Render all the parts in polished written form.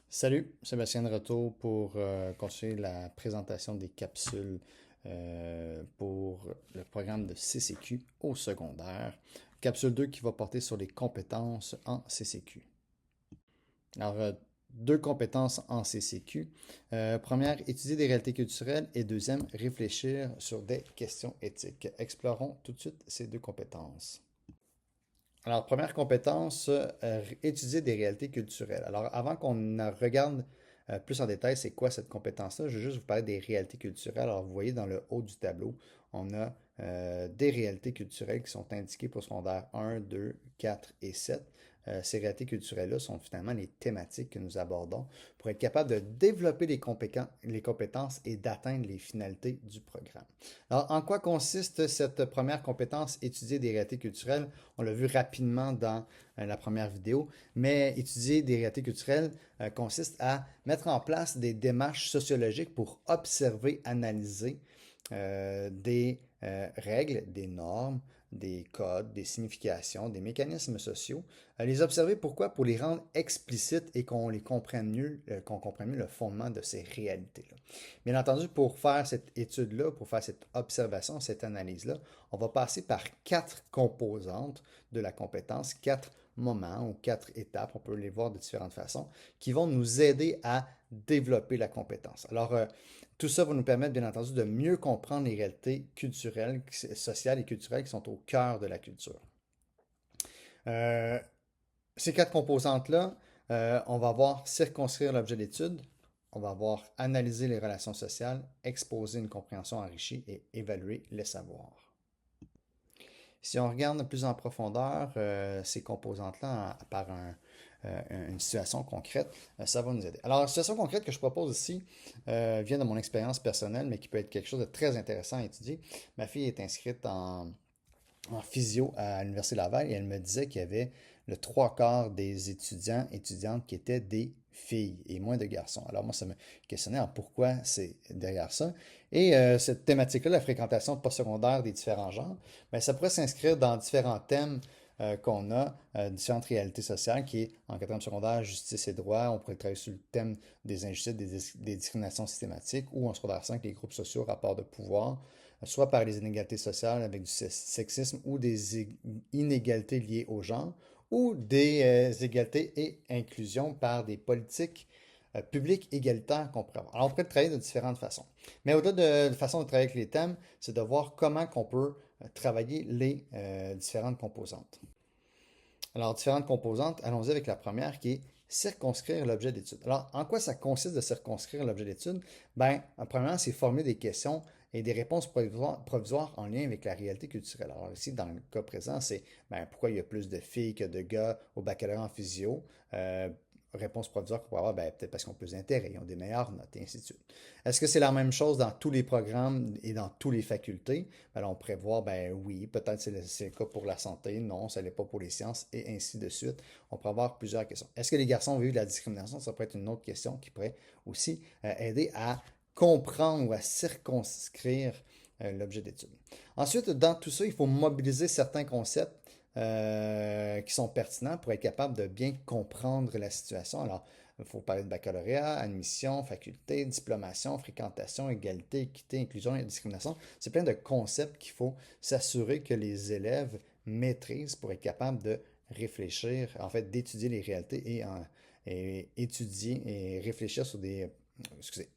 Salut, Sébastien de retour pour continuer la présentation des capsules pour le programme de CCQ au secondaire. Capsule 2 qui va porter sur les compétences en CCQ. Alors, deux compétences en CCQ. Première, étudier des réalités culturelles et deuxième, réfléchir sur des questions éthiques. Explorons tout de suite ces deux compétences. Alors, première compétence, étudier des réalités culturelles. Alors, avant qu'on regarde plus en détail c'est quoi cette compétence-là, je vais juste vous parler des réalités culturelles. Alors, vous voyez dans le haut du tableau, on a des réalités culturelles qui sont indiquées pour secondaire 1, 2, 4 et 7. Ces réalités culturelles-là sont finalement les thématiques que nous abordons pour être capable de développer les compétences et d'atteindre les finalités du programme. Alors, en quoi consiste cette première compétence, étudier des réalités culturelles? On l'a vu rapidement dans la première vidéo, mais étudier des réalités culturelles consiste à mettre en place des démarches sociologiques pour observer, analyser des règles, des normes, des codes, des significations, des mécanismes sociaux. Les observer, pourquoi? Pour les rendre explicites et qu'on comprenne mieux le fondement de ces réalités-là. Bien entendu, pour faire cette étude-là, pour faire cette observation, cette analyse-là, on va passer par quatre composantes de la compétence, quatre moments ou quatre étapes, on peut les voir de différentes façons, qui vont nous aider à développer la compétence. Alors, tout ça va nous permettre, bien entendu, de mieux comprendre les réalités culturelles, sociales et culturelles qui sont au cœur de la culture. Euh, Ces quatre composantes-là, on va voir circonscrire l'objet d'étude, on va voir analyser les relations sociales, exposer une compréhension enrichie et évaluer les savoirs. Si on regarde plus en profondeur ces composantes-là par une situation concrète, ça va nous aider. Alors, la situation concrète que je propose ici vient de mon expérience personnelle, mais qui peut être quelque chose de très intéressant à étudier. Ma fille est inscrite en physio à l'Université Laval et elle me disait qu'il y avait le trois quarts des étudiants et étudiantes qui étaient des filles et moins de garçons. Alors moi, ça me questionnait en pourquoi c'est derrière ça. Et cette thématique-là, la fréquentation postsecondaire des différents genres, bien, ça pourrait s'inscrire dans différents thèmes qu'on a, différentes réalités sociales, qui est en quatrième secondaire, justice et droit. On pourrait travailler sur le thème des injustices, des discriminations systématiques, ou en secondaire 5, les groupes sociaux, rapports de pouvoir, soit par les inégalités sociales avec du sexisme ou des inégalités liées au genre, ou des égalités et inclusion par des politiques publiques égalitaires qu'on pourrait avoir. Alors, on pourrait travailler de différentes façons. Mais au-delà de façon de travailler avec les thèmes, c'est de voir comment on peut travailler les différentes composantes. Alors, différentes composantes, allons-y avec la première qui est circonscrire l'objet d'étude. Alors, en quoi ça consiste de circonscrire l'objet d'étude? Bien, premièrement, c'est former des questions et des réponses provisoires en lien avec la réalité culturelle. Alors ici, dans le cas présent, c'est pourquoi il y a plus de filles que de gars au baccalauréat en physio. Réponse provisoire qu'on pourrait avoir, peut-être parce qu'ils ont plus d'intérêt, ils ont des meilleures notes, et ainsi de suite. Est-ce que c'est la même chose dans tous les programmes et dans toutes les facultés? Alors, on pourrait voir, oui, peut-être c'est le cas pour la santé, non, ça ne l'est pas pour les sciences, et ainsi de suite. On pourrait avoir plusieurs questions. Est-ce que les garçons ont eu de la discrimination? Ça pourrait être une autre question qui pourrait aussi aider à comprendre ou à circonscrire l'objet d'étude. Ensuite, dans tout ça, il faut mobiliser certains concepts qui sont pertinents pour être capable de bien comprendre la situation. Alors, il faut parler de baccalauréat, admission, faculté, diplomation, fréquentation, égalité, équité, inclusion et discrimination. C'est plein de concepts qu'il faut s'assurer que les élèves maîtrisent pour être capable de réfléchir, en fait, d'étudier les réalités et étudier et réfléchir sur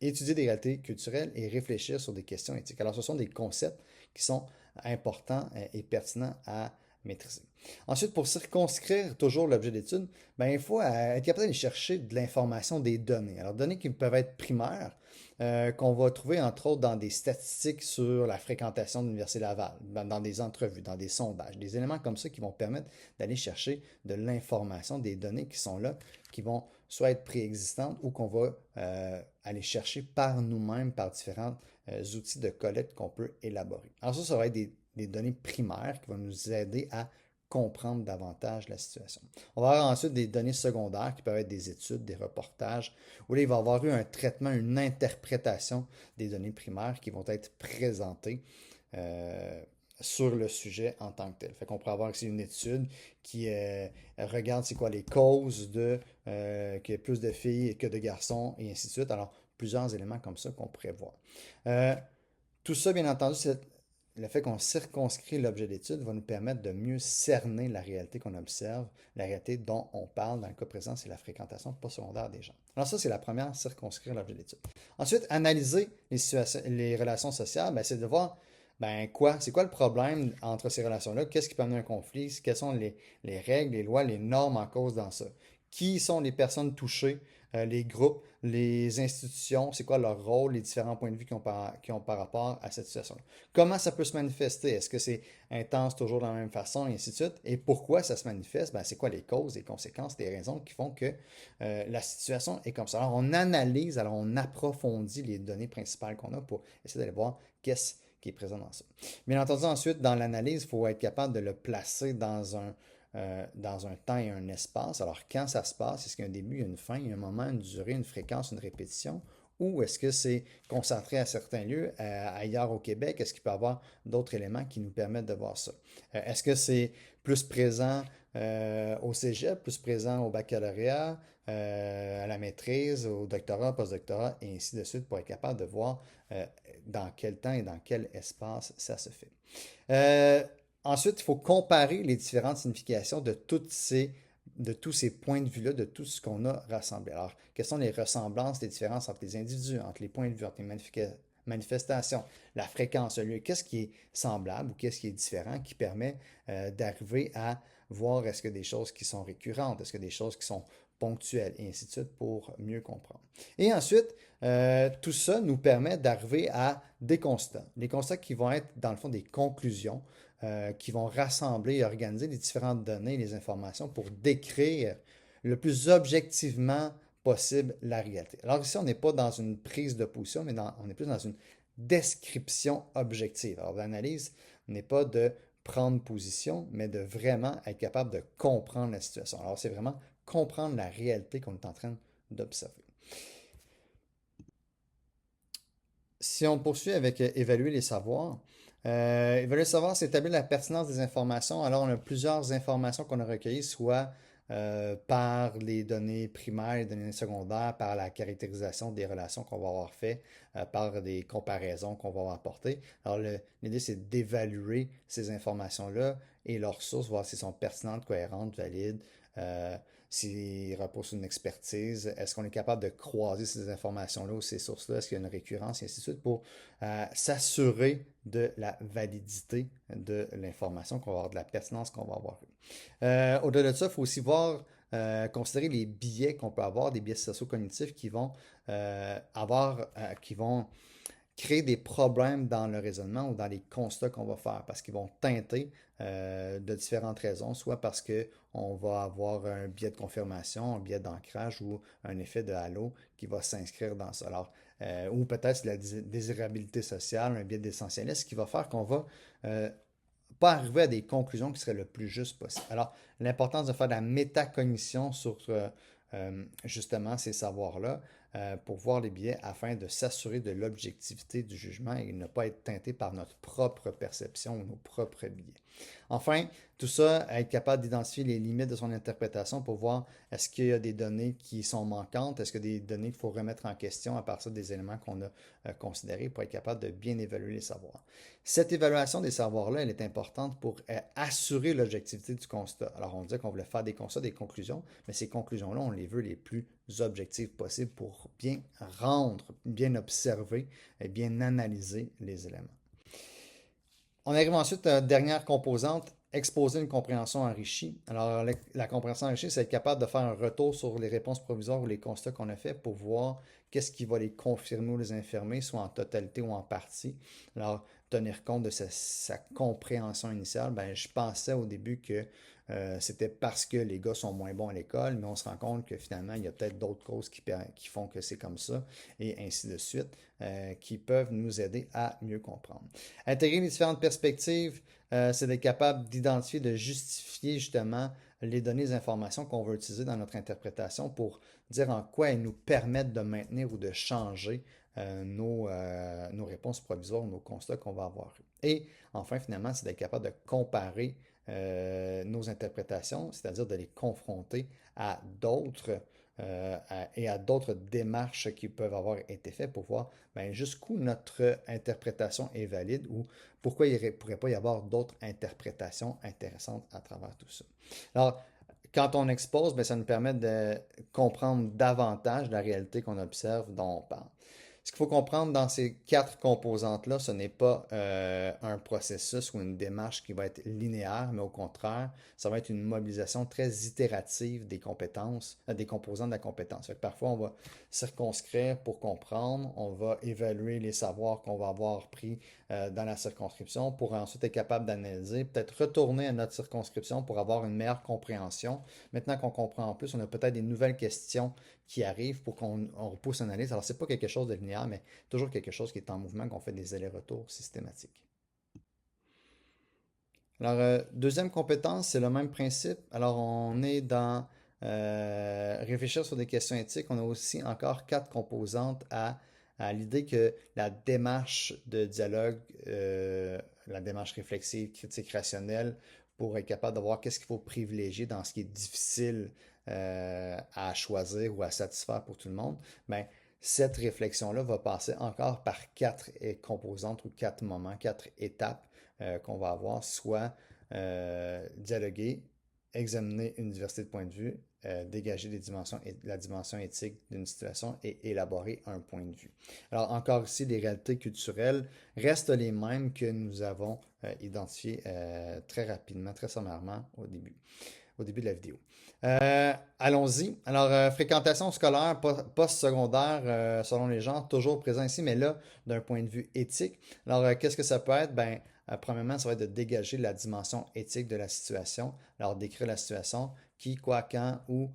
étudier des réalités culturelles et réfléchir sur des questions éthiques. Alors, ce sont des concepts qui sont importants et pertinents à maîtriser. Ensuite, pour circonscrire toujours l'objet d'étude, il faut être capable d'aller chercher de l'information des données. Alors, données qui peuvent être primaires, qu'on va trouver entre autres dans des statistiques sur la fréquentation de l'Université Laval, dans des entrevues, dans des sondages, des éléments comme ça qui vont permettre d'aller chercher de l'information, des données qui sont là, qui vont soit être préexistantes ou qu'on va aller chercher par nous-mêmes, par différents outils de collecte qu'on peut élaborer. Alors ça va être des données primaires qui vont nous aider à comprendre davantage la situation. On va avoir ensuite des données secondaires qui peuvent être des études, des reportages, où là, il va y avoir eu un traitement, une interprétation des données primaires qui vont être présentées sur le sujet en tant que tel. Fait qu'on pourrait avoir aussi une étude qui regarde c'est quoi les causes de qu'il y ait plus de filles que de garçons, et ainsi de suite. Alors, plusieurs éléments comme ça qu'on pourrait voir. Euh, Tout ça, bien entendu, le fait qu'on circonscrit l'objet d'étude va nous permettre de mieux cerner la réalité qu'on observe, la réalité dont on parle. Dans le cas présent, c'est la fréquentation postsecondaire des gens. Alors ça, c'est la première, circonscrire l'objet d'étude. Ensuite, analyser les situations, les relations sociales, ben, c'est de voir c'est quoi le problème entre ces relations-là, qu'est-ce qui peut amener un conflit, quelles sont les règles, les lois, les normes en cause dans ça. Qui sont les personnes touchées, les groupes, les institutions, c'est quoi leur rôle, les différents points de vue qu'ils ont par rapport à cette situation-là. Comment ça peut se manifester? Est-ce que c'est intense toujours de la même façon, et ainsi de suite? Et pourquoi ça se manifeste? Ben, c'est quoi les causes, les conséquences, les raisons qui font que la situation est comme ça? Alors, on analyse, alors on approfondit les données principales qu'on a pour essayer d'aller voir qu'est-ce qui est présent dans ça. Bien entendu, ensuite, dans l'analyse, il faut être capable de le placer dans un temps et un espace. Alors, quand ça se passe, est-ce qu'il y a un début, il y a une fin, il y a un moment, une durée, une fréquence, une répétition? Ou est-ce que c'est concentré à certains lieux, ailleurs au Québec? Est-ce qu'il peut y avoir d'autres éléments qui nous permettent de voir ça? Est-ce que c'est plus présent au cégep, plus présent au baccalauréat, à la maîtrise, au doctorat, postdoctorat, et ainsi de suite, pour être capable de voir dans quel temps et dans quel espace ça se fait. Euh, Ensuite, il faut comparer les différentes significations de tous ces points de vue-là, de tout ce qu'on a rassemblé. Alors, quelles sont les ressemblances, les différences entre les individus, entre les points de vue, entre les manifestations, la fréquence, le lieu, qu'est-ce qui est semblable ou qu'est-ce qui est différent qui permet d'arriver à voir est-ce que des choses qui sont récurrentes, est-ce que des choses qui sont ponctuelles, et ainsi de suite pour mieux comprendre. Et ensuite, tout ça nous permet d'arriver à des constats. Les constats qui vont être, dans le fond, des conclusions qui vont rassembler et organiser les différentes données et les informations pour décrire le plus objectivement possible la réalité. Alors ici, on n'est pas dans une prise de position, mais on est plus dans une description objective. Alors l'analyse n'est pas de prendre position, mais de vraiment être capable de comprendre la situation. Alors c'est vraiment comprendre la réalité qu'on est en train d'observer. Si on poursuit avec évaluer les savoirs, évaluer les savoirs, c'est établir la pertinence des informations. Alors, on a plusieurs informations qu'on a recueillies, soit par les données primaires, les données secondaires, par la caractérisation des relations qu'on va avoir fait, par des comparaisons qu'on va avoir apportées. Alors, l'idée, c'est d'évaluer ces informations-là et leurs sources, voir si elles sont pertinentes, cohérentes, valides, euh, s'il repose sur une expertise, est-ce qu'on est capable de croiser ces informations-là ou ces sources-là, est-ce qu'il y a une récurrence, et ainsi de suite, pour s'assurer de la validité de l'information qu'on va avoir, de la pertinence qu'on va avoir. Au-delà de ça, il faut aussi voir, considérer les biais qu'on peut avoir, des biais socio-cognitifs qui vont créer des problèmes dans le raisonnement ou dans les constats qu'on va faire parce qu'ils vont teinter de différentes raisons, soit parce qu'on va avoir un biais de confirmation, un biais d'ancrage ou un effet de halo qui va s'inscrire dans ça. Alors, ou peut-être la désirabilité sociale, un biais d'essentialisme qui va faire qu'on va pas arriver à des conclusions qui seraient le plus juste possible. Alors, l'importance de faire de la métacognition sur justement ces savoirs-là pour voir les biais afin de s'assurer de l'objectivité du jugement et ne pas être teinté par notre propre perception ou nos propres biais. Enfin, tout ça, être capable d'identifier les limites de son interprétation pour voir est-ce qu'il y a des données qui sont manquantes, est-ce qu'il y a des données qu'il faut remettre en question à partir des éléments qu'on a considérés pour être capable de bien évaluer les savoirs. Cette évaluation des savoirs-là, elle est importante pour assurer l'objectivité du constat. Alors, on disait qu'on voulait faire des constats, des conclusions, mais ces conclusions-là, on les veut les plus objectives possibles pour bien rendre, bien observer et bien analyser les éléments. On arrive ensuite à la dernière composante, exposer une compréhension enrichie. Alors, la compréhension enrichie, c'est être capable de faire un retour sur les réponses provisoires ou les constats qu'on a fait pour voir qu'est-ce qui va les confirmer ou les infirmer, soit en totalité ou en partie. Alors, tenir compte de sa compréhension initiale, ben, je pensais au début que c'était parce que les gars sont moins bons à l'école, mais on se rend compte que finalement, il y a peut-être d'autres causes qui font que c'est comme ça, et ainsi de suite, qui peuvent nous aider à mieux comprendre. Intégrer les différentes perspectives, c'est d'être capable d'identifier, de justifier justement les données, les informations qu'on veut utiliser dans notre interprétation pour dire en quoi elles nous permettent de maintenir ou de changer nos réponses provisoires, nos constats qu'on va avoir. Et enfin, finalement, c'est d'être capable de comparer nos interprétations, c'est-à-dire de les confronter à d'autres et à d'autres démarches qui peuvent avoir été faites pour voir ben, jusqu'où notre interprétation est valide ou pourquoi il ne pourrait pas y avoir d'autres interprétations intéressantes à travers tout ça. Alors, quand on expose, ben, ça nous permet de comprendre davantage la réalité qu'on observe, dont on parle. Ce qu'il faut comprendre dans ces quatre composantes-là, ce n'est pas un processus ou une démarche qui va être linéaire, mais au contraire, ça va être une mobilisation très itérative des compétences, des composants de la compétence. Fait que parfois, on va circonscrire pour comprendre, on va évaluer les savoirs qu'on va avoir pris dans la circonscription pour ensuite être capable d'analyser, peut-être retourner à notre circonscription pour avoir une meilleure compréhension. Maintenant qu'on comprend en plus, on a peut-être des nouvelles questions qui arrivent pour qu'on repousse l'analyse. Alors, ce n'est pas quelque chose de linéaire, mais toujours quelque chose qui est en mouvement, qu'on fait des allers-retours systématiques. Alors, deuxième compétence, c'est le même principe. Alors, on est dans réfléchir sur des questions éthiques. On a aussi encore quatre composantes à l'idée que la démarche de dialogue, la démarche réflexive, critique, rationnelle, pour être capable de voir qu'est-ce qu'il faut privilégier dans ce qui est difficile à choisir ou à satisfaire pour tout le monde, ben, cette réflexion-là va passer encore par quatre composantes ou quatre moments, quatre étapes qu'on va avoir, soit dialoguer, examiner une diversité de points de vue, dégager la dimension éthique d'une situation et élaborer un point de vue. Alors encore ici, les réalités culturelles restent les mêmes que nous avons identifiées très rapidement, très sommairement au début de la vidéo. Allons-y. Alors, fréquentation scolaire post-secondaire, selon les genres, toujours présent ici, mais là, d'un point de vue éthique. Alors, qu'est-ce que ça peut être? Ben, premièrement, ça va être de dégager la dimension éthique de la situation. Alors, décrire la situation, qui, quoi, quand, où,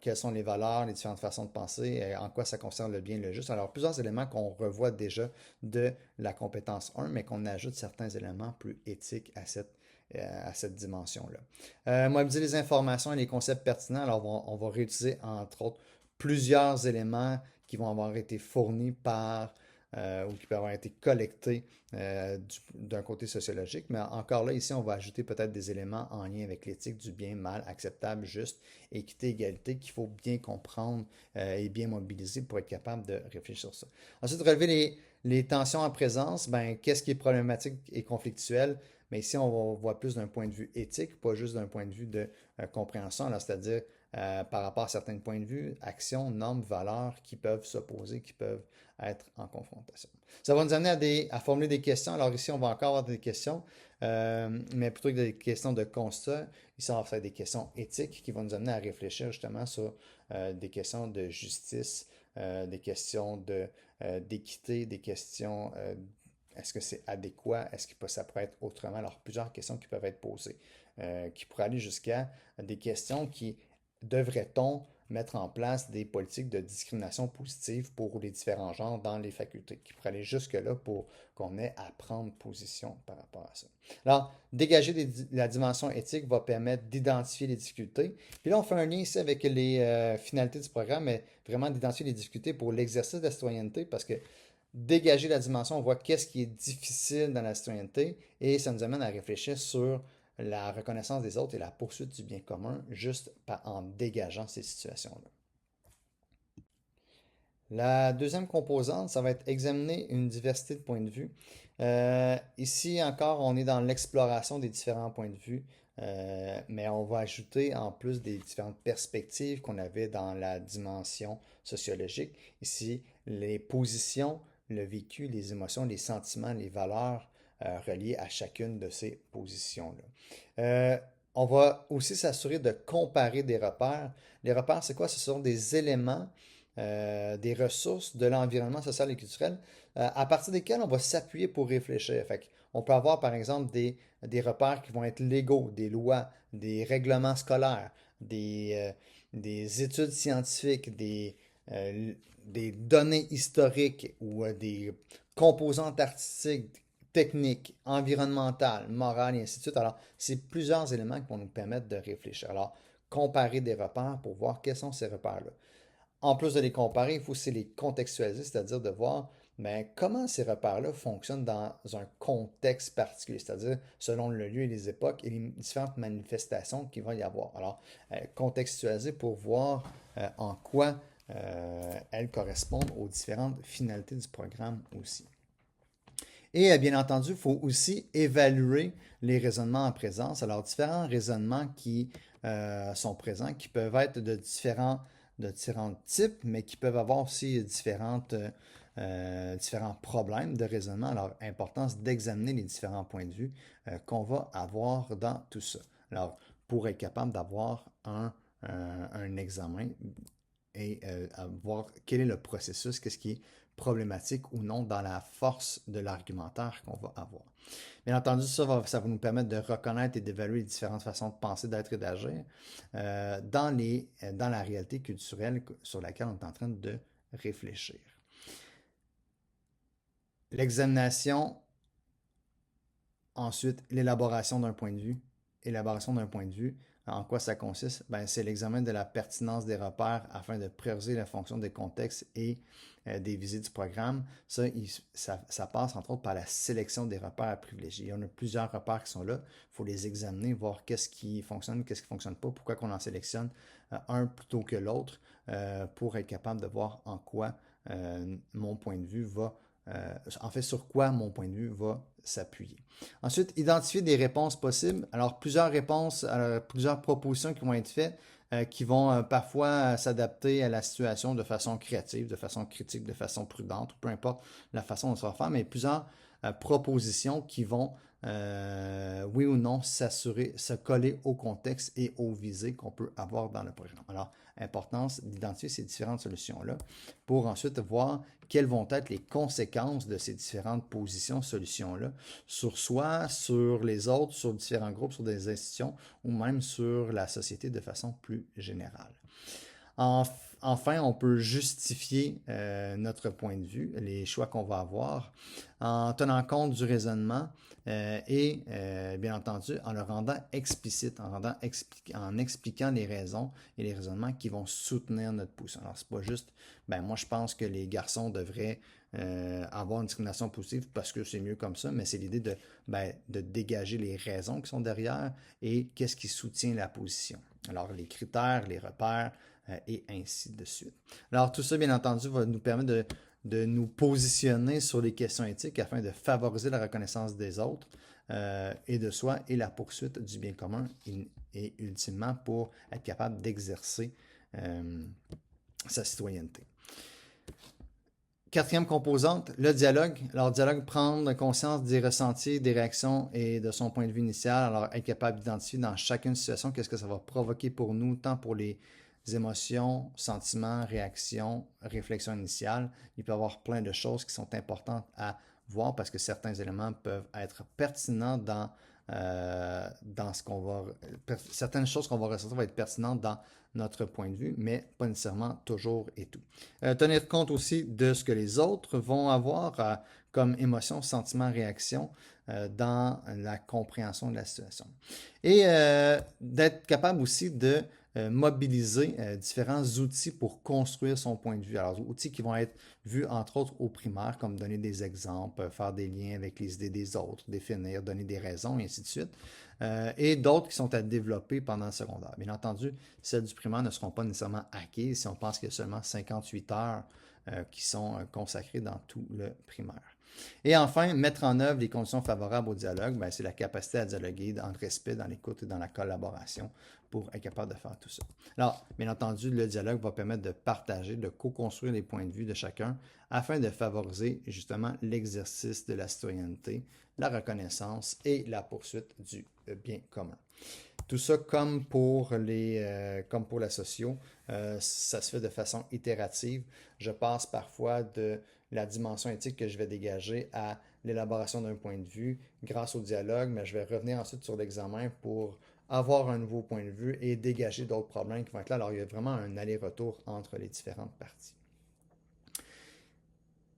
quelles sont les valeurs, les différentes façons de penser, en quoi ça concerne le bien et le juste. Alors, plusieurs éléments qu'on revoit déjà de la compétence 1, mais qu'on ajoute certains éléments plus éthiques à cette dimension-là. Mobiliser les informations et les concepts pertinents. Alors, on va réutiliser, entre autres, plusieurs éléments qui vont avoir été fournis par ou qui peuvent avoir été collectés d'un côté sociologique. Mais encore là, ici, on va ajouter peut-être des éléments en lien avec l'éthique du bien, mal, acceptable, juste, équité, égalité, qu'il faut bien comprendre et bien mobiliser pour être capable de réfléchir sur ça. Ensuite, relever les tensions en présence. Ben, qu'est-ce qui est problématique et conflictuel? Mais ici, on voit plus d'un point de vue éthique, pas juste d'un point de vue de compréhension, c'est-à-dire par rapport à certains points de vue, actions, normes, valeurs qui peuvent s'opposer, qui peuvent être en confrontation. Ça va nous amener à formuler des questions. Alors ici, on va encore avoir des questions, mais plutôt que des questions de constat, ici, on va faire des questions éthiques qui vont nous amener à réfléchir justement sur des questions de justice, des questions d'équité, des questions est-ce que c'est adéquat? Est-ce que ça pourrait être autrement? Alors, plusieurs questions qui peuvent être posées, qui pourraient aller jusqu'à des questions qui devrait-on mettre en place des politiques de discrimination positive pour les différents genres dans les facultés, qui pourraient aller jusque-là pour qu'on ait à prendre position par rapport à ça. Alors, dégager la dimension éthique va permettre d'identifier les difficultés. Puis là, on fait un lien ici avec les finalités du programme, mais vraiment d'identifier les difficultés pour l'exercice de la citoyenneté, parce que dégager la dimension, on voit qu'est-ce qui est difficile dans la citoyenneté et ça nous amène à réfléchir sur la reconnaissance des autres et la poursuite du bien commun juste en dégageant ces situations-là. La deuxième composante, ça va être examiner une diversité de points de vue. Ici encore, on est dans l'exploration des différents points de vue, mais on va ajouter en plus des différentes perspectives qu'on avait dans la dimension sociologique. Ici, les positions, le vécu, les émotions, les sentiments, les valeurs reliées à chacune de ces positions-là. On va aussi s'assurer de comparer des repères. Les repères, c'est quoi? Ce sont des éléments, des ressources de l'environnement social et culturel à partir desquels on va s'appuyer pour réfléchir. Fait on peut avoir, par exemple, des repères qui vont être légaux, des lois, des règlements scolaires, des études scientifiques, des données historiques ou des composantes artistiques, techniques, environnementales, morales et ainsi de suite. Alors, c'est plusieurs éléments qui vont nous permettre de réfléchir. Alors, comparer des repères pour voir quels sont ces repères-là. En plus de les comparer, il faut aussi les contextualiser, c'est-à-dire de voir mais comment ces repères-là fonctionnent dans un contexte particulier, c'est-à-dire selon le lieu et les époques et les différentes manifestations qu'il va y avoir. Alors, contextualiser pour voir en quoi elles correspondent aux différentes finalités du programme aussi. Et bien entendu, il faut aussi évaluer les raisonnements en présence. Alors, différents raisonnements qui sont présents, qui peuvent être de différents types, mais qui peuvent avoir aussi différents problèmes de raisonnement. Alors, importance d'examiner les différents points de vue qu'on va avoir dans tout ça. Alors, pour être capable d'avoir un examen et voir quel est le processus, qu'est-ce qui est problématique ou non dans la force de l'argumentaire qu'on va avoir. Bien entendu, ça va nous permettre de reconnaître et d'évaluer les différentes façons de penser, d'être et d'agir dans la réalité culturelle sur laquelle on est en train de réfléchir. L'examination, ensuite l'élaboration d'un point de vue. Élaboration d'un point de vue, en quoi ça consiste? Ben, c'est l'examen de la pertinence des repères afin de prioriser la fonction des contextes et des visées du programme. Ça passe entre autres par la sélection des repères à privilégier. Il y en a plusieurs repères qui sont là. Il faut les examiner, voir qu'est-ce qui fonctionne, qu'est-ce qui ne fonctionne pas, pourquoi on en sélectionne un plutôt que l'autre pour être capable de voir en quoi mon point de vue va en fait, sur quoi mon point de vue va s'appuyer. Ensuite, identifier des réponses possibles. Alors, plusieurs réponses, plusieurs propositions qui vont être faites, qui vont parfois s'adapter à la situation de façon créative, de façon critique, de façon prudente, peu importe la façon dont ça va faire, mais plusieurs propositions qui vont, oui ou non, se coller au contexte et aux visées qu'on peut avoir dans le programme. Alors, importance d'identifier ces différentes solutions-là pour ensuite voir quelles vont être les conséquences de ces différentes positions, solutions-là, sur soi, sur les autres, sur différents groupes, sur des institutions ou même sur la société de façon plus générale. Enfin, on peut justifier notre point de vue, les choix qu'on va avoir, en tenant compte du raisonnement et, bien entendu, en le rendant explicite, en expliquant les raisons et les raisonnements qui vont soutenir notre position. Alors, c'est pas juste, moi, je pense que les garçons devraient avoir une discrimination positive parce que c'est mieux comme ça, mais c'est l'idée de dégager les raisons qui sont derrière et qu'est-ce qui soutient la position. Alors, les critères, les repères, et ainsi de suite. Alors, tout ça, bien entendu, va nous permettre de nous positionner sur les questions éthiques afin de favoriser la reconnaissance des autres et de soi et la poursuite du bien commun et ultimement pour être capable d'exercer sa citoyenneté. Quatrième composante, le dialogue. Alors, dialogue, prendre conscience des ressentis, des réactions et de son point de vue initial. Alors, être capable d'identifier dans chacune situation qu'est-ce que ça va provoquer pour nous, tant pour les émotions, sentiments, réactions, réflexions initiales. Il peut y avoir plein de choses qui sont importantes à voir parce que certains éléments peuvent être pertinents dans ce qu'on va... Certaines choses qu'on va ressentir vont être pertinentes dans notre point de vue, mais pas nécessairement toujours et tout. Tenir compte aussi de ce que les autres vont avoir comme émotion, sentiment, réaction dans la compréhension de la situation. Et d'être capable aussi de mobiliser différents outils pour construire son point de vue. Alors, outils qui vont être vus, entre autres, au primaire, comme donner des exemples, faire des liens avec les idées des autres, définir, donner des raisons, et ainsi de suite. Et d'autres qui sont à développer pendant le secondaire. Bien entendu, celles du primaire ne seront pas nécessairement acquises si on pense qu'il y a seulement 58 heures qui sont consacrées dans tout le primaire. Et enfin, mettre en œuvre les conditions favorables au dialogue, c'est la capacité à dialoguer dans le respect, dans l'écoute et dans la collaboration pour être capable de faire tout ça. Alors, bien entendu, le dialogue va permettre de partager, de co-construire les points de vue de chacun afin de favoriser justement l'exercice de la citoyenneté, la reconnaissance et la poursuite du bien commun. Tout ça, comme pour la socio, ça se fait de façon itérative. Je passe parfois de la dimension éthique que je vais dégager à l'élaboration d'un point de vue grâce au dialogue, mais je vais revenir ensuite sur l'examen pour avoir un nouveau point de vue et dégager d'autres problèmes qui vont être là. Alors, il y a vraiment un aller-retour entre les différentes parties.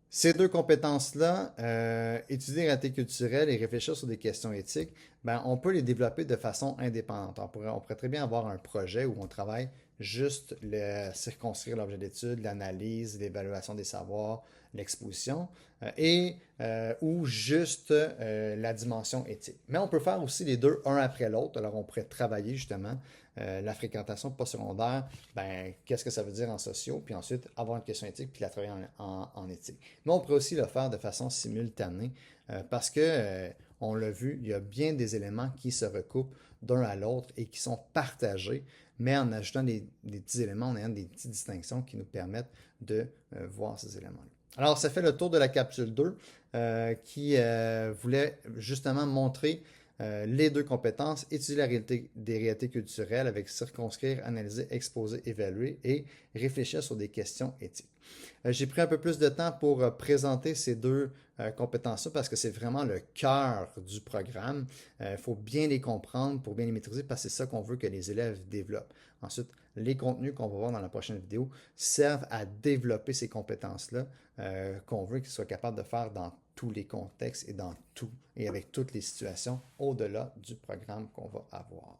Ces deux compétences-là, étudier la réalité culturelle et réfléchir sur des questions éthiques, on peut les développer de façon indépendante. On pourrait très bien avoir un projet où on travaille juste circonscrire l'objet d'étude, l'analyse, l'évaluation des savoirs, l'exposition, ou juste la dimension éthique. Mais on peut faire aussi les deux un après l'autre. Alors, on pourrait travailler justement la fréquentation postsecondaire, ben, qu'est-ce que ça veut dire en sociaux, puis ensuite avoir une question éthique, puis la travailler en éthique. Mais on pourrait aussi le faire de façon simultanée parce que, on l'a vu, il y a bien des éléments qui se recoupent d'un à l'autre et qui sont partagés, mais en ajoutant des petits éléments, en ayant des petites distinctions qui nous permettent de voir ces éléments-là. Alors, ça fait le tour de la capsule 2 qui voulait justement montrer les deux compétences, étudier la réalité des réalités culturelles avec circonscrire, analyser, exposer, évaluer et réfléchir sur des questions éthiques. J'ai pris un peu plus de temps pour présenter ces deux compétences-là parce que c'est vraiment le cœur du programme. Il faut bien les comprendre pour bien les maîtriser parce que c'est ça qu'on veut que les élèves développent. Ensuite, les contenus qu'on va voir dans la prochaine vidéo servent à développer ces compétences-là qu'on veut qu'ils soient capables de faire dans tous les contextes et dans tout et avec toutes les situations au-delà du programme qu'on va avoir.